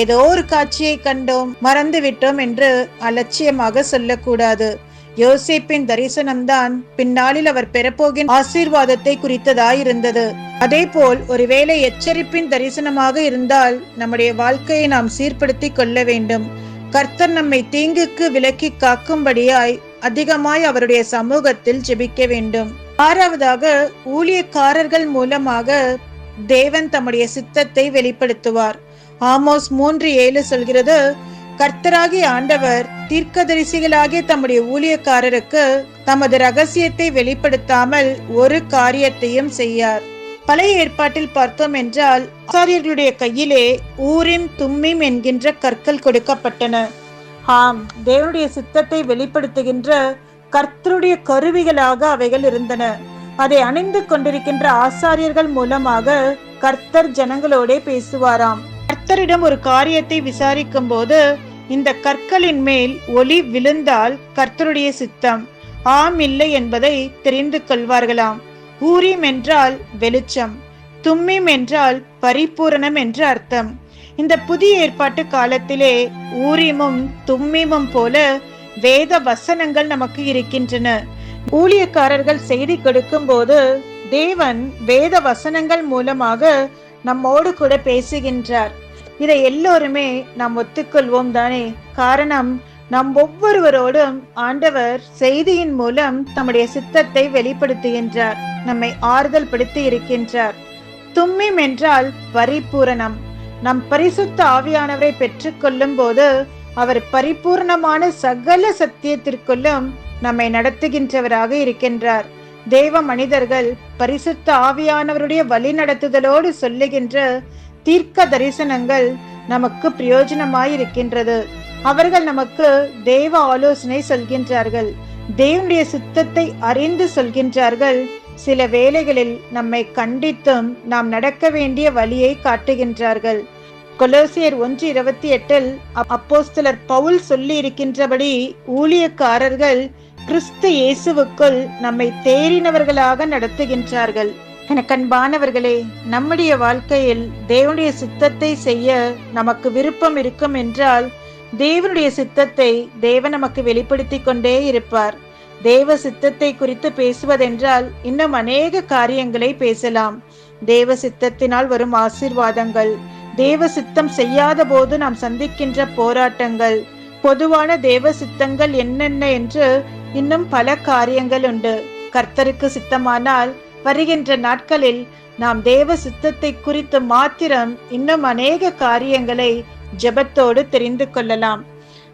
ஏதோ ஒரு காட்சியை கண்டோம், மறந்து விட்டோம் என்று அலட்சியமாக சொல்லக்கூடாது. யோசேப்பின் தரிசனம்தான் பின்னாளில் அவர் பெறப்போகின்ற ஆசீர்வாதத்தை குறித்ததாயிருந்தது. அதே போல் ஒருவேளை எச்சரிப்பின் தரிசனமாக இருந்தால் நம்முடைய வாழ்க்கையை நாம் சீர்படுத்தி கொள்ள வேண்டும். கர்த்தர் நம்மை தீங்குக்கு விலக்கி காக்கும்படியாய் அதிகமாய் அவருடைய சமூகத்தில் ஜெபிக்க வேண்டும். ஆறாவதாக ஊழியக்காரர்கள் மூலமாக தேவன் தம்முடைய சித்தத்தை வெளிப்படுத்துவார். ஆமோஸ் 3:7 சொல்கிறது, கர்த்தராகிய ஆண்டவர் தீர்க்கதரிசிகளாகிய தம்முடைய ஊழியக்காரருக்கு தமது ரகசியத்தை வெளிப்படுத்தாமல் ஒரு காரியத்தையும் செய்யார். பழைய ஏற்பாட்டில் பார்த்தோம் என்றால் ஆசாரியர்களுடைய கையிலே ஊரிம் தும்மிம் என்கின்ற கற்கள் கொடுக்கப்பட்டன. ஆம், தேவனுடைய சித்தத்தை வெளிப்படுத்துகின்ற கர்த்தருடைய கருவிகளாக அவைகள் இருந்தன. அதை அணிந்து கொண்டிருக்கின்ற ஆசாரியர்கள் மூலமாக கர்த்தர் ஜனங்களோட பேசுவாராம். கர்த்தரிடம் ஒரு காரியத்தை விசாரிக்கும் போது இந்த கற்களின் மேல் ஒளி விழுந்தால் கர்த்தருடைய சித்தம், ஆம் இல்லை என்பதை தெரிந்து கொள்வார்களாம். ஊரீம் என்றால் வெளிச்சம், தும்மீம் என்றால் பரிபூரணம் என்று அர்த்தம். இந்த புதிய ஏற்பாட்டு காலத்திலே ஊரீமும் தும்மீமும் போல வேத வசனங்கள் நமக்கு இருக்கின்றன. ஊழியக்காரர்கள் செய்தி கொடுக்கும் போது தேவன் வேத வசனங்கள் மூலமாக நம்மோடு கூட பேசுகின்றார். இதை எல்லோருமே நாம் ஒத்துக்கொள்வோம் தானே? காரணம், நம் ஒவ்வொருவரோடும் ஆண்டவர் செய்தியின் மூலம் தம்முடைய சித்தத்தை வெளிப்படுத்துகின்றார், நம்மை ஆறுதல் படுத்தி இருக்கின்றார். தும்மிம் என்றால் பரிபூரணம். நம் பரிசுத்த ஆவியானவரை பெற்றுக் கொள்ளும் போது அவர் பரிபூர்ணமான சகல சத்தியத்திற்குள்ளும் நம்மை நடத்துகின்றவராக இருக்கின்றார். தேவ மனிதர்கள் பரிசுத்த ஆவியானவருடைய வழி நடத்துதலோடு சொல்லுகின்ற தீர்க்க தரிசனங்கள் நமக்கு பிரயோஜனமாயிருக்கின்றது. அவர்கள் நமக்கு தேவ ஆலோசனை சொல்கின்றார்கள், தேவனுடைய சித்தத்தை அறிந்து சொல்கின்றார்கள். சில வேளைகளில் நம்மை கண்டித்தும் நாம் நடக்க வேண்டிய வழியை காட்டுகின்றார்கள். கொலோசியர் 1:28 அப்போஸ்தலர் பவுல் சொல்லி இருக்கின்றபடி ஊழியக்காரர்கள் கிறிஸ்து இயேசுவுக்குள் நம்மை தேறினவர்களாக நடத்துகின்றார்கள். எனக்கன்பானவர்களே, நம்முடைய வாழ்க்கையில் தேவனுடைய சித்தத்தை செய்ய நமக்கு விருப்பம் இருக்கும் என்றால் தேவனுடைய சித்தத்தை தேவன் நமக்கு வெளிப்படுத்தி கொண்டே இருப்பார். தேவ சித்தத்தை குறித்து பேசுவதென்றால் இன்னும் அநேக காரியங்களை பேசலாம். தேவ சித்தத்தினால் வரும் ஆசீர்வாதங்கள், தேவ சித்தம் செய்யாத போது நாம் சந்திக்கின்ற போராட்டங்கள், பொதுவான தேவ சித்தங்கள் என்னென்ன என்று இன்னும் பல காரியங்கள் உண்டு. கர்த்தருக்கு சித்தமானால் வருகின்ற நாட்களில் நாம் தேவ சித்தத்தை குறித்து மாத்திரம் இன்னும் அநேக காரியங்களை ஜெபத்தோடு தெரிந்து கொள்ளலாம்.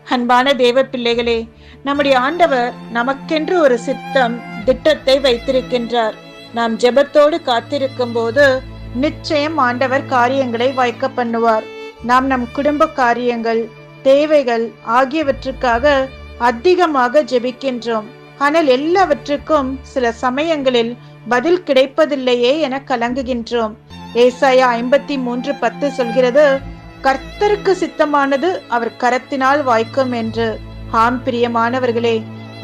அன்பான தேவ பிள்ளைகளே, நம்முடைய ஆண்டவர் நமக்கென்று ஒரு சித்தம், திட்டத்தை வைத்திருக்கின்றார். நாம் ஜெபத்தோடு காத்திருக்கும் போது நிச்சயம் ஆண்டவர் காரியங்களை வாய்க்க பண்ணுவார். நாம் நம் குடும்ப காரியங்கள், தேவைகள் ஆகியவற்றுக்காக அதிகமாக ஜெபிக்கின்றோம். ஆனால் எல்லாவற்றுக்கும் சில சமயங்களில் பதில் கிடைப்பதில்லையே என கலங்குகின்றோம். ஏசாயா 53:10 சொல்கிறது, கர்த்தருக்கு சித்தமானது அவர் கரத்தினால் வாய்க்கும் என்று. ஆம் பிரியமானவர்களே,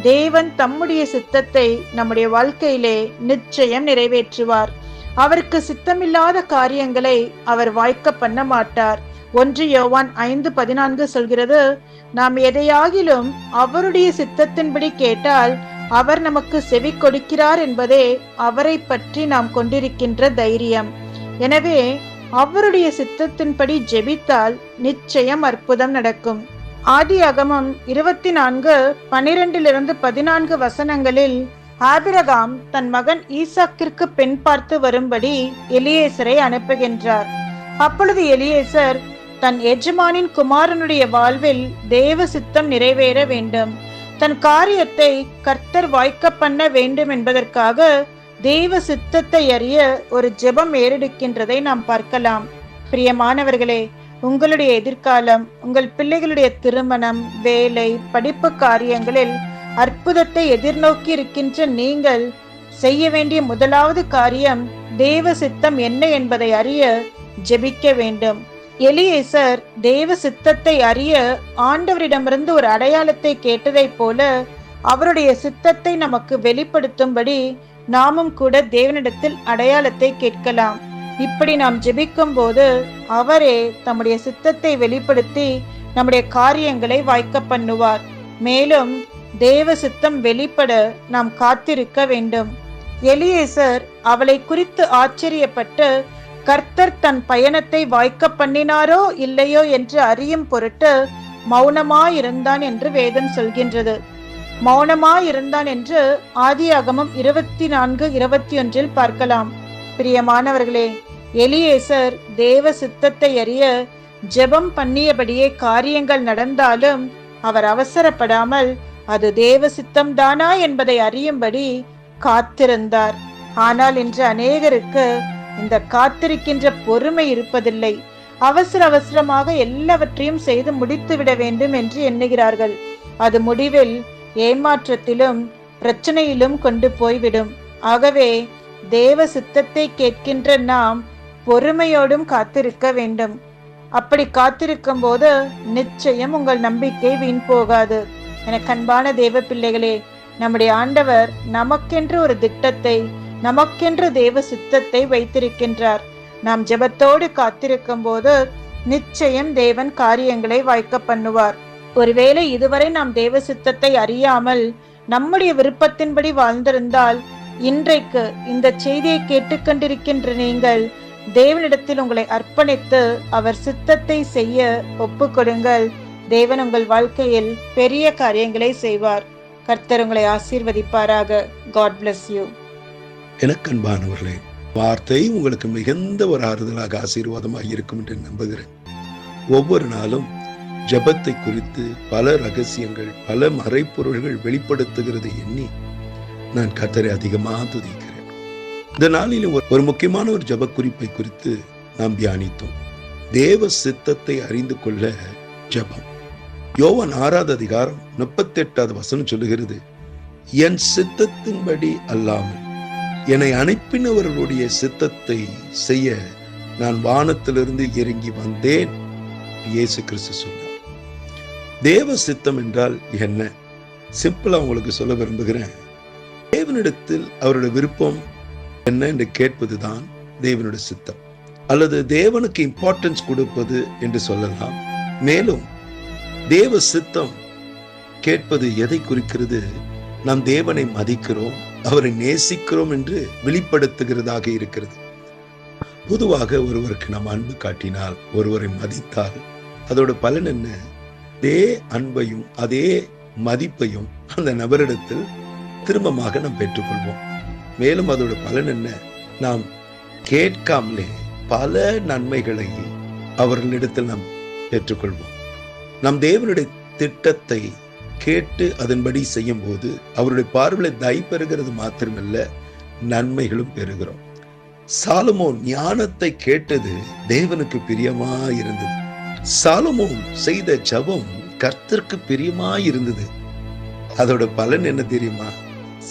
தேவன் தம்முடைய சித்தத்தை நம்முடைய வாழ்க்கையிலே நிச்சயம் நிறைவேற்றுவார். அவருக்கு சித்தமில்லாத காரியங்களை அவர் வாய்க்க பண்ண மாட்டார். 1 யோவான் 5:14 சொல்கிறது, நாம் எதையாகிலும் அவருடைய சித்தத்தின்படி கேட்டால் அவர் நமக்கு செவி கொடுக்கிறார் என்பதே அவரை பற்றி நாம் கொண்டிருக்கின்ற தைரியம். எனவே அவருடைய சித்தத்தின்படி ஜெபித்தால் நிச்சயம் அற்புதம் நடக்கும். ஆதியாகமம் 24:12-14 வசனங்களில் ஆபிரகாம் தன் மகன் ஈசாக்கிற்கு பெண் பார்த்து வரும்படி எலியேசரை அனுப்புகின்றார். அப்பொழுது எலியேசர் தன் எஜமானின் குமாரனுடைய வாழ்வில் தேவ சித்தம் நிறைவேற வேண்டும், தன் காரியத்தை கர்த்தர் வாய்க்க பண்ண வேண்டும் என்பதற்காக தேவ சித்தத்தை அறிய ஒரு ஜெபம் ஏறெடுக்கின்றதை நாம் பார்க்கலாம். பிரியமானவர்களே, உங்களுடைய எதிர்காலம், உங்கள் பிள்ளைகளுடைய திருமணம், வேலை, படிப்பு காரியங்களில் அற்புதத்தை எதிர்நோக்கி இருக்கின்ற நீங்கள் செய்ய வேண்டிய முதலாவது காரியம் தேவ சித்தம் என்ன என்பதை அறிய ஜெபிக்க வேண்டும். எலியேசர் தேவ சித்தத்தை அறிய ஆண்டவரிடமிருந்து ஒரு அடையாளத்தை கேட்டதைப் போல அவருடைய சித்தத்தை நமக்கு வெளிப்படுத்தும்படி நாமும் கூட தேவனிடத்தில் அடையாளத்தை கேட்கலாம். இப்படி நாம் ஜெபிக்கும் போது அவரே தம்முடைய சித்தத்தை வெளிப்படுத்தி நம்முடைய காரியங்களை வாய்க்க பண்ணுவார். மேலும் தேவ சித்தம் வெளிப்பட நாம் காத்திருக்க வேண்டும். எலியேசர் அவளை குறித்து ஆச்சரியப்பட்டு கர்த்தர் தன் பயணத்தை வாய்க்க பண்ணினாரோ இல்லையோ என்று அறியும் பொருட்டு மௌனமாயிருந்தான் என்று வேதம் சொல்கின்றது. மௌனமாயிருந்தான் என்று ஆதியாகமம் 24:21 பார்க்கலாம். பிரியமானவர்களே, எலியேசர் தேவ சித்தத்தை அறிய ஜெபம் பண்ணியபடியே காரியங்கள் நடந்தாலும் அவர் அவசரப்படாமல் அது தேவ சித்தம் தானா என்பதை அறியும்படி காத்திருந்தார். ஆனால் இன்று அநேகருக்கு இந்த காத்திருக்கின்ற பொறுமை இருப்பதில்லை. அவசர அவசரமாக எல்லாவற்றையும் செய்து முடித்து விட வேண்டும் என்று எண்ணுகிறார்கள். அது முடிவில் ஏமாற்றத்திலும் பிரச்சனையிலும் கொண்டு போய்விடும். ஆகவே தேவ சித்தத்தை கேட்கின்ற நாம் பொறுமையோடும் காத்திருக்க வேண்டும். அப்படி காத்திருக்கும் போது நிச்சயம் உங்கள் நம்பிக்கை வீண் போகாது. எனக்கு அன்பான தேவ பிள்ளைகளே, நம்முடைய ஆண்டவர் நமக்கென்று ஒரு திட்டத்தை, நமக்கென்று தேவ சித்தத்தை வைத்திருக்கின்றார். நாம் ஜெபத்தோடு காத்திருக்கும் போது நிச்சயம் தேவன் காரியங்களை வாய்க்க பண்ணுவார். ஒருவேளை இதுவரை நாம் தேவ சித்தத்தை அறியாமல் நம்முடைய விருப்பத்தின்படி வாழ்ந்திருந்தால், இன்றைக்கு இந்த செய்தியை கேட்டுக்கொண்டிருக்கின்ற நீங்கள் தேவனிடத்தில் உங்களை அர்ப்பணித்து அவர் சித்தத்தை செய்ய ஒப்புக்கொடுங்கள். தேவன் உங்கள் வாழ்க்கையில் பெரிய காரியங்களை செய்வார். கர்த்தர் உங்களை ஆசீர்வதிப்பாராக. God bless you. எனக்கு அன்பானவர்களே, வார்த்தை உங்களுக்கு மிகுந்த ஒரு ஆறுதலாக ஆசீர்வாதமாக இருக்கும் என்று நம்புகிறேன். ஒவ்வொரு நாளும் ஜெபத்தை குறித்து பல ரகசியங்கள், பல மறைப்பொருள்கள் வெளிப்படுத்துகிறது எண்ணி நான் கர்த்தரை அதிகமாக துதிக்கிறேன். இந்த நாளில் ஒரு முக்கியமான ஒரு ஜெப குறிப்பை குறித்து நாம் தியானித்தோம். தேவ சித்தத்தை அறிந்து கொள்ள ஜெபம். யோவான் 6வது அதிகாரம் 38வது வசனம் சொல்லுகிறது, என் சித்தத்தின்படி அல்லாமல் என்னை அனுப்பினவர்களுடைய சித்தத்தை செய்ய நான் வானத்திலிருந்து இறங்கி வந்தேன். இயேசு கிறிஸ்து சொன்னார். தேவ சித்தம் என்றால் என்ன? சிம்பிளா உங்களுக்கு சொல்ல விரும்புகிறேன். தேவனிடத்தில் அவருடைய விருப்பம் என்ன என்று கேட்பதுதான் தேவனுடைய சித்தம், அல்லது தேவனுக்கு இம்பார்ட்டன்ஸ் கொடுப்பது என்று சொல்லலாம். மேலும் தேவ சித்தம் கேட்பது எதை குறிக்கிறது? நாம் தேவனை மதிக்கிறோம், அவரை நேசிக்கிறோம் என்று வெளிப்படுத்துகிறதாக இருக்கிறது. பொதுவாக ஒருவருக்கு நாம் அன்பு காட்டினால், ஒருவரை மதித்தால் அதோட பலன் என்ன? அதே அன்பையும் அதே மதிப்பையும் அந்த நபரிடத்தில் திரும்பமாக நாம் பெற்றுக்கொள்வோம். மேலும் அதோட பலன் என்ன? நாம் கேட்காமலே பல நன்மைகளை அவர்களிடத்தில் நாம் பெற்றுக்கொள்வோம். நாம் தேவனுடைய திட்டத்தை கேட்டு அதன்படி செய்யும் போது அவருடைய பார்வையில தயை பெறுகிறது மாத்திரமல்ல, நன்மைகளும் பெறுகிறோம். சாலமோன் ஞானத்தை கேட்டது தேவனுக்கு பிரியமா இருந்தது. சாலமோன் செய்த ஜெபம் கர்த்தருக்கு பிரியமா இருந்தது. அதோட பலன் என்ன தெரியுமா?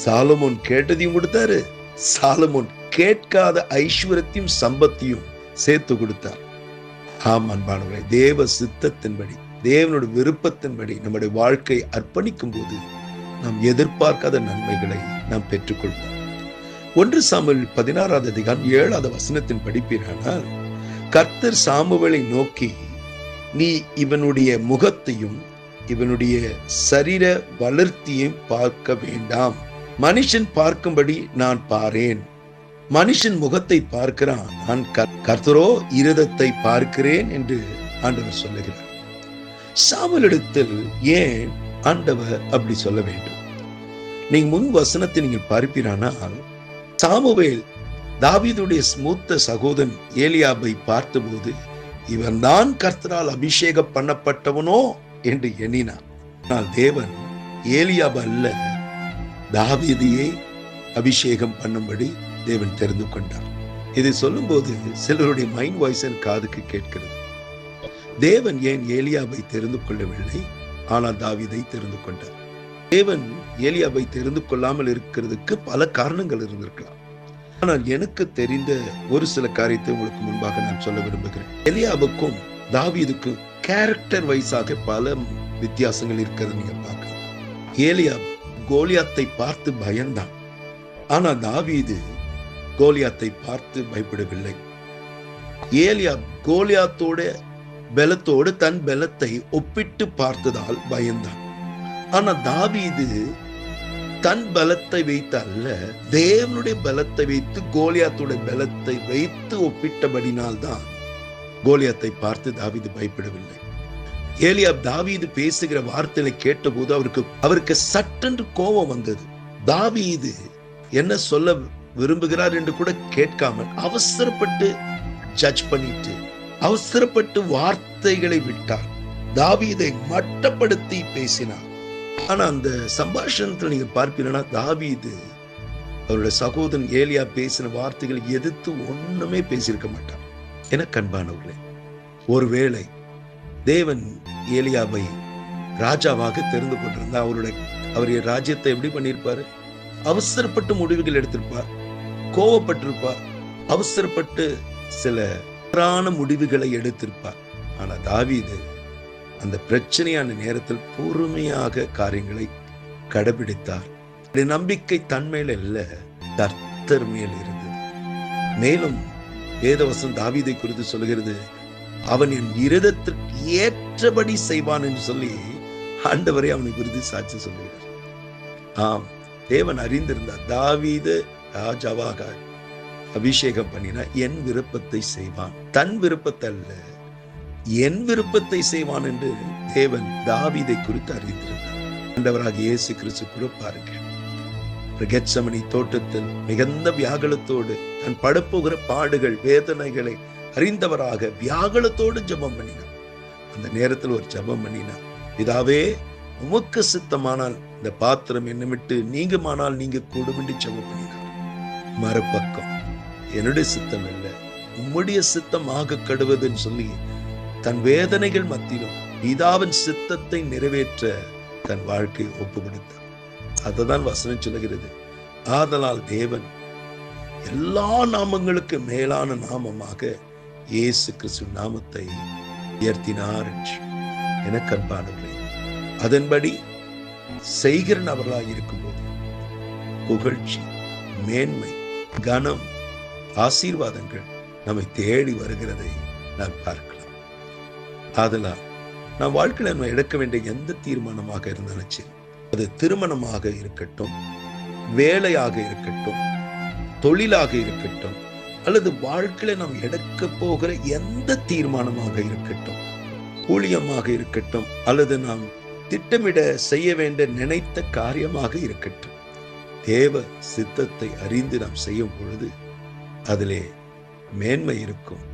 சாலமோன் கேட்டதையும் கொடுத்தாரு, சாலமோன் கேட்காத ஐஸ்வர்யத்தையும் சம்பத்தையும் சேர்த்து கொடுத்தார். ஆம் அன்பானவர்களே, தேவ சித்தத்தின்படி, தேவனுடைய விருப்பத்தின்படி நம்முடைய வாழ்க்கை அர்ப்பணிக்கும் போது நாம் எதிர்பார்க்காத நன்மைகளை நாம் பெற்றுக்கொள்வோம். 1 சாமுவேல் 16வது அதிகாரம் 7வது வசனத்தின் படிப்பீரானால், கர்த்தர் சாமுவேலை நோக்கி, நீ இவனுடைய முகத்தையும் இவனுடைய சரீர வளர்த்தியையும் பார்க்க வேண்டாம், மனுஷன் பார்க்கும்படி நான் பாரேன். மனுஷன் முகத்தை பார்க்கிறான், நான் கர்த்தரோ இருதயத்தை பார்க்கிறேன் என்று ஆண்டவர் சொல்லுகிறார். சாமுவேலிடத்தில் ஏன் ஆண்டவர் அப்படி சொல்ல வேண்டும்? நீங்க முன் வசனத்தை நீங்கள் பார்ப்பீரானால், சாமுவேல் தாவீதுடைய மூத்த சகோதரன் ஏலியாபை பார்த்தபோது, இவன் தான் கர்த்தரால் அபிஷேகம் பண்ணப்பட்டவனோ என்று எண்ணினான். ஆனால் தேவன் ஏலியாப அல்ல, தாவீதையே அபிஷேகம் பண்ணும்படி தேவன் தெரிந்து கொண்டார். இதை சொல்லும் போது சிலருடைய மைண்ட் வாய்ஸ் என் காதுக்கு கேட்கிறது. தேவன் ஏன் ஏலியாபை தெரிந்து கொள்ளவில்லை, ஆனால் தாவீதை தெரிந்து கொண்டார்? தேவன் ஏலியாபை தெரிந்து கொள்ளாமல் இருக்கிறதுக்கு பல காரணங்கள் இருந்திருக்கலாம். ஆனால் எனக்கு தெரிந்த ஒரு சில காரியத்தை உங்களுக்கு முன்பாக நான் சொல்ல விரும்புகிறேன். எலியாபுக்கும் தாவீதுக்கும் கேரக்டர் வைஸாக பல வித்தியாசங்கள் இருக்கிறது நீங்க பார்க்கலாம். ஏலியாப் கோலியாத்தை பார்த்து பயந்தான், ஆனா தாவீது கோலியாத்தை பார்த்து பயப்படவில்லை. ஏலியாப் கோலியாத்தோட பலத்தோடு தன் பலத்தை ஒப்பிட்டு பார்த்ததால் பயந்தான். ஆனா தாவீது தன் பலத்தை வைத்து அல்ல, தேவனுடைய பலத்தை வைத்து கோலியாத்துடைய பலத்தை வைத்து ஒப்பிட்டபடினால்தான் கோலியாத்தை பார்த்து தாவீது பயப்படவில்லை. ஏலியாப் தாவீது பேசுகிற வார்த்தைகளை கேட்டபோது அவருக்கு சட்டென்று கோபம் வந்தது. தாவீது என்ன சொல்ல விரும்புகிறார் என்று கூட கேட்காமல் அவசரப்பட்டு ஜட்ஜ் பண்ணிட்டு அவசரப்பட்டு வார்த்தைகளை விட்டார். தாவீதை மட்டப்படுத்தி பேசினார். ஆனா அந்த சம்பாஷணத்தில் நீங்க பார்ப்பீங்கன்னா, தாவீது அவருடைய சகோதரன் ஏலியா பேசின வார்த்தைகளை எதிர்த்து ஒண்ணுமே பேசியிருக்க மாட்டார். எனக்கு அன்பானவர்களே, ஒருவேளை தேவன் ஏலியாவை ராஜாவாக தெரிந்து கொண்டிருந்தா அவருடைய ராஜ்யத்தை எப்படி பண்ணியிருப்பாரு? அவசரப்பட்டு முடிவுகள் எடுத்திருப்பார், கோவப்பட்டிருப்பார், அவசரப்பட்டு சில தவறான முடிவுகளை எடுத்திருப்பார். ஆனா தாவீது அந்த பிரச்சனையான நேரத்தில் பொறுமையாக காரியங்களை கடைபிடித்தார். நம்பிக்கை தன்மையில இல்ல, கர்த்தர் மேல் இருந்தது. மேலும் வேதவசனம் தாவீதை குறித்து சொல்கிறது, அவன் என் இருதயத்திற்கு ஏற்றபடி செய்வான் என்று சொல்லி ஆண்டவரே அவனை குறித்து சாட்சி சொல்லுகிறார். ஆம், தேவன் அறிந்திருந்தார் தாவீது ராஜாவாக அபிஷேகம் பண்ணினா என் விருப்பத்தை செய்வான், தன் விருப்பத்தை அல்ல என் விருப்பத்தை செய்வான் என்று தேவன் தாவீதை குறித்து அறிந்திருந்தார். ஆண்டவராக இயேசு கிறிஸ்து கூட பாருங்க, கெத்சமனி தோட்டத்தில் மிகுந்த வியாகுலத்தோடு தன் படப்போகிற பாடுகள் வேதனைகளை அறிந்தவராக வியாகுலத்தோடு ஜெபம் பண்ணினார். அந்த நேரத்தில் ஒரு ஜெபம் பண்ணினார், பிதாவே உமக்கு சித்தமானால் இந்த பாத்திரம் என்னை விட்டு நீங்குமானால் நீங்க கூடும் என்று ஜெபம் பண்ணினார். மறுபக்கம் என்னுடைய சித்தம் இல்லை உம்முடைய சித்தமாக கடுவதுன்னு சொல்லி தன் வேதனைகள் மத்தியிலும் பிதாவின் சித்தத்தை நிறைவேற்ற தன் வாழ்க்கையை ஒப்பு கொடுத்தார். அதுதான் வசனம் சொல்லுகிறது, ஆதலால் தேவன் எல்லா நாமங்களுக்கு மேலான நாமமாக இயேசு கிறிஸ்து நாமத்தை உயர்த்தினார் என்று. எனக்கு அன்பானவர்களே, அதன்படி செய்கிற நபர்களாக இருக்கும்போது புகழ்ச்சி, மேன்மை, கனம், ஆசீர்வாதங்கள் நம்மை தேடி வருகிறதை நாம் பார்க்கலாம். ஆதலால் நாம் வாழ்க்கையில் நம்ம எடுக்க வேண்டிய எந்த தீர்மானமாக இருந்தாலும் சரி, அது திருமணமாக இருக்கட்டும், வேலையாக இருக்கட்டும், தொழிலாக இருக்கட்டும், அல்லது வாழ்க்கையில நாம் எடுக்க போகிற எந்த தீர்மானமாக இருக்கட்டும், ஊழியமாக இருக்கட்டும், அல்லது நாம் திட்டமிட செய்ய வேண்டிய நினைத்த காரியமாக இருக்கட்டும், தேவ சித்தத்தை அறிந்து நாம் செய்யும் பொழுது அதிலே மேன்மை இருக்கும்,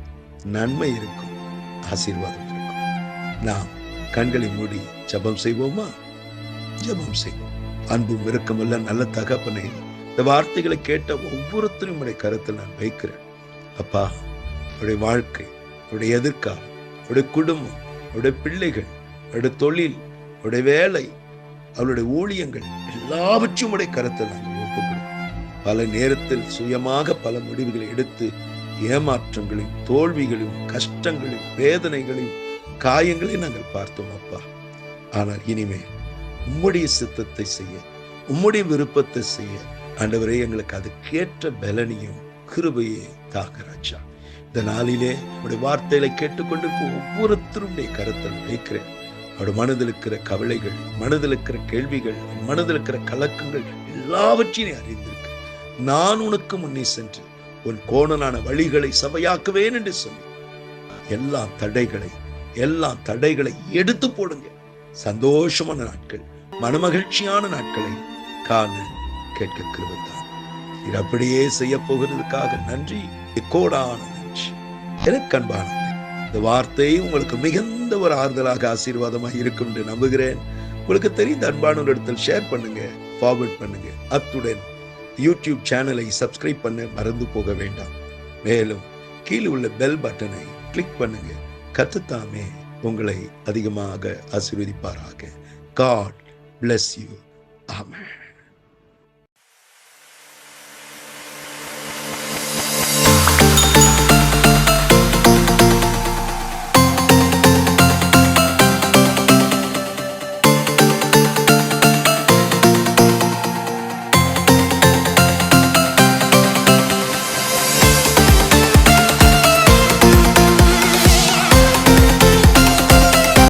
நன்மை இருக்கும், ஆசீர்வாதம் இருக்கும். நாம் கண்களை மூடி ஜெபம் செய்வோமா? ஜெபம் செய்வோம். அன்பும் விருக்கமல்ல நல்ல தகப்பனே, இந்த வார்த்தைகளை கேட்ட ஒவ்வொருத்தரும் உடைய கருத்தில் நான் வைக்கிறேன். அப்பா, உடைய வாழ்க்கை, உடைய எதிர்காலம், உடைய குடும்பம், உடைய பிள்ளைகள், உடைய தொழில், உடைய வேலை, அவருடைய ஊழியங்கள் எல்லாவற்றையும் உடைய கருத்தில் நாங்கள் ஒப்புக்கொடுக்கிறோம். பல நேரத்தில் சுயமாக பல முடிவுகளை எடுத்து ஏமாற்றங்களையும் தோல்விகளையும் கஷ்டங்களையும் வேதனைகளையும் காயங்களையும் நாங்கள் பார்த்தோம் அப்பா. ஆனால் இனிமேல் உம்முடைய சித்தத்தை செய்ய, உம்முடைய விருப்பத்தை செய்ய ஆண்டவரே எங்களுக்கு அதுக்கேற்ற பலனையும் கிருபையே தாங்க ராஜா. இந்த நாளிலே உடைய வார்த்தைகளை கேட்டுக்கொண்டிருக்கும் ஒவ்வொருத்தருடைய கருத்தில் வைக்கிறேன். அவருடைய மனதில் இருக்கிற கவலைகள், மனதில் இருக்கிற கேள்விகள், மனதில் இருக்கிற கலக்கங்கள் எல்லாவற்றையும் அறிந்திருக்க, நான் உனக்கு முன்னே சென்று உன் கோணலான வழிகளை சபையாக்குவேன் என்று சொல்லி எல்லா தடைகளை எடுத்து போடுங்க. சந்தோஷமான நாட்கள், மனமகிழ்ச்சியான நாட்களை காண கேட்க கிருபைதான். இது அப்படியே செய்ய போகிறதுக்காக நன்றி, கோடான நன்றி. எனக்கு அன்பானவர்களே, இந்த வார்த்தை உங்களுக்கு மிகுந்த ஒரு ஆறுதலாக ஆசீர்வாதமாக இருக்கும் என்று நம்புகிறேன். உங்களுக்கு தெரிந்த அன்பான இடத்தில் ஷேர் பண்ணுங்க, ஃபார்வர்ட் பண்ணுங்க. அத்துடன் யூடியூப் சேனலை சப்ஸ்கிரைப் பண்ண மறந்து போக வேண்டாம். மேலும் கீழே உள்ள பெல் பட்டனை கிளிக் பண்ணுங்க. கர்த்தர் உங்களை அதிகமாக ஆசீர்வதிப்பாராக. God bless you. Amen.